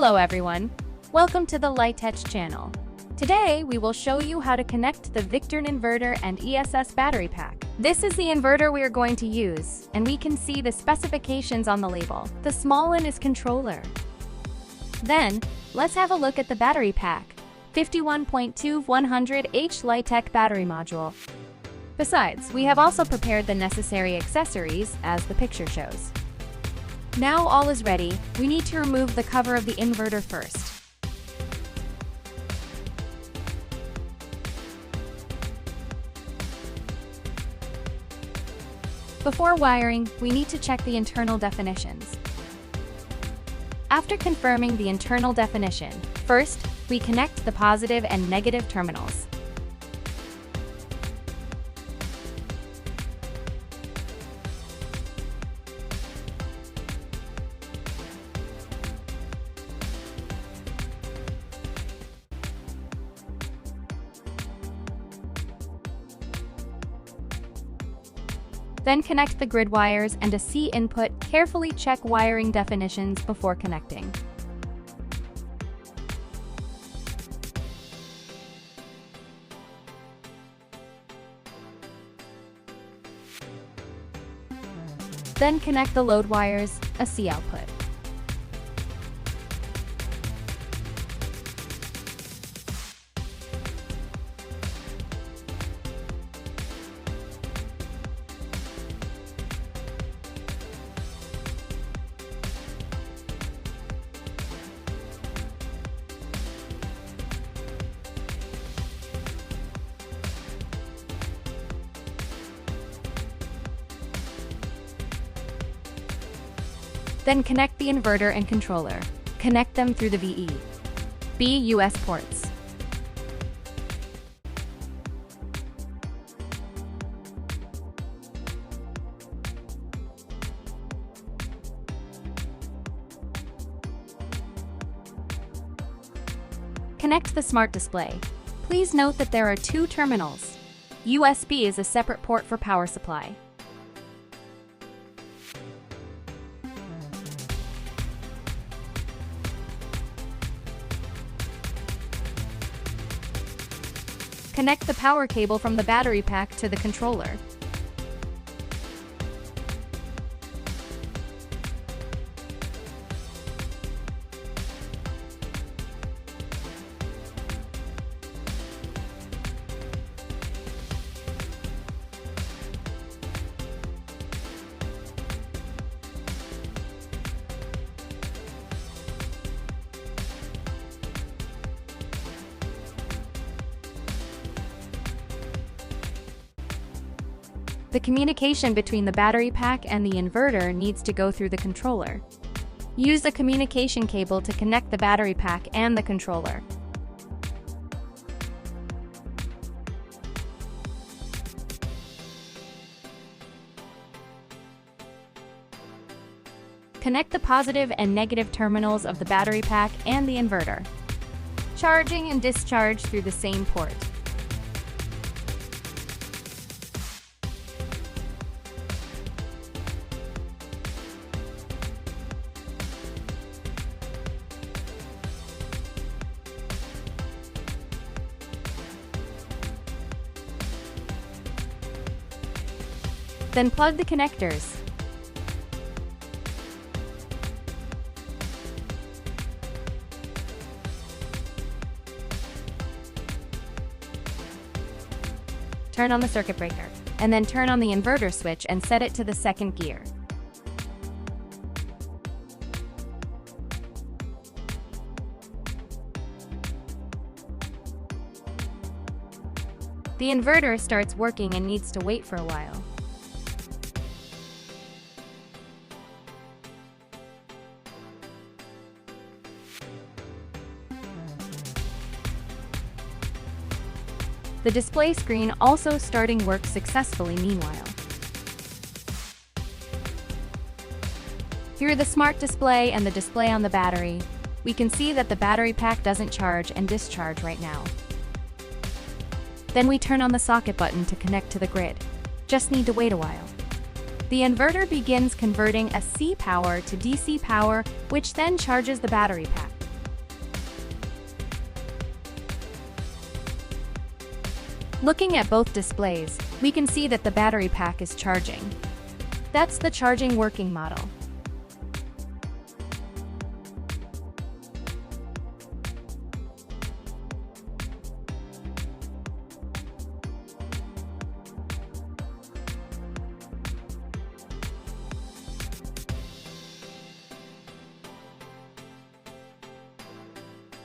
Hello everyone, welcome to the LiTech channel. Today we will show you how to connect the Victron inverter and ESS battery pack. This is the inverter we are going to use, and we can see the specifications on the label. The small one is controller. Then, let's have a look at the battery pack. 51.2 100H LiTech battery module. Besides, we have also prepared the necessary accessories, as the picture shows. Now all is ready, we need to remove the cover of the inverter first. Before wiring, we need to check the internal definitions. After confirming the internal definition, first, we connect the positive and negative terminals. Then connect the grid wires and a C input. Carefully check wiring definitions before connecting. Then connect the load wires, a C output. Then connect the inverter and controller. Connect them through the VE, B US ports. Connect the smart display. Please note that there are two terminals. USB is a separate port for power supply. Connect the power cable from the battery pack to the controller. The communication between the battery pack and the inverter needs to go through the controller. Use the communication cable to connect the battery pack and the controller. Connect the positive and negative terminals of the battery pack and the inverter. Charging and discharge through the same port. Then plug the connectors. Turn on the circuit breaker, and then turn on the inverter switch and set it to the second gear. The inverter starts working and needs to wait for a while. The display screen also starting work successfully meanwhile. Through the smart display and the display on the battery, we can see that the battery pack doesn't charge and discharge right now. Then we turn on the socket button to connect to the grid. Just need to wait a while. The inverter begins converting a C power to DC power, which then charges the battery pack. Looking at both displays, we can see that the battery pack is charging. That's the charging working model.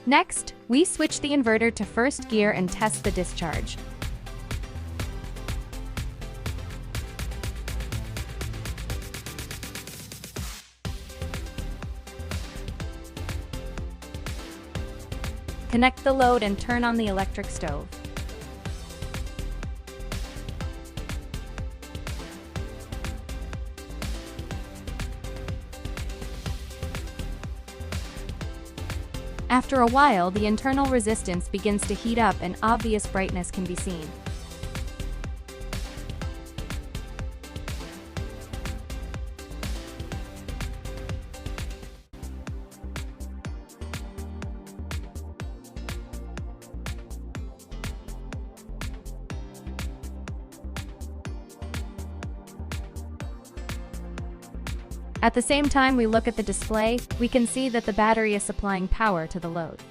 Next, we switch the inverter to first gear and test the discharge. Connect the load and turn on the electric stove. After a while, the internal resistance begins to heat up and obvious brightness can be seen. At the same time we look at the display, we can see that the battery is supplying power to the load.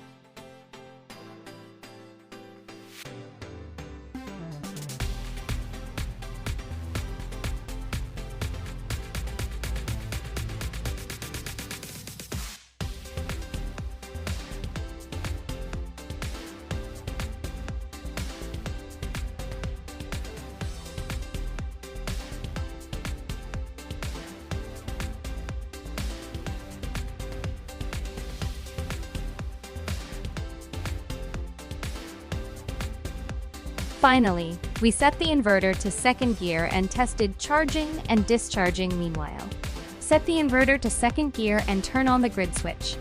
Finally, we set the inverter to second gear and tested charging and discharging meanwhile. Set the inverter to second gear and turn on the grid switch.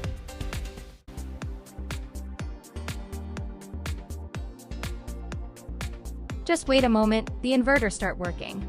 Just wait a moment, the inverter start working.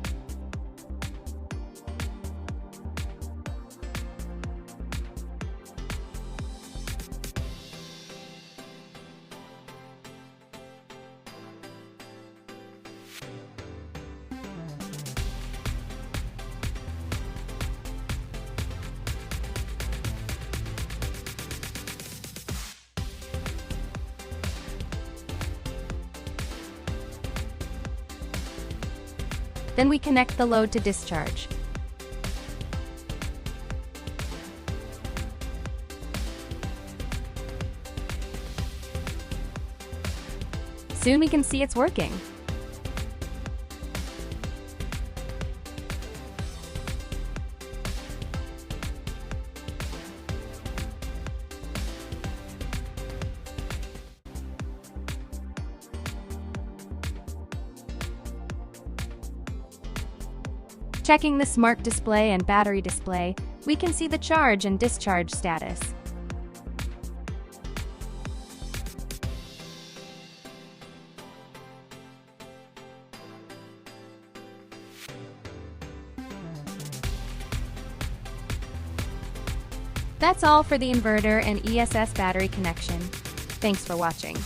Then we connect the load to discharge. Soon we can see it's working. Checking the smart display and battery display, we can see the charge and discharge status. That's all for the inverter and ESS battery connection. Thanks for watching.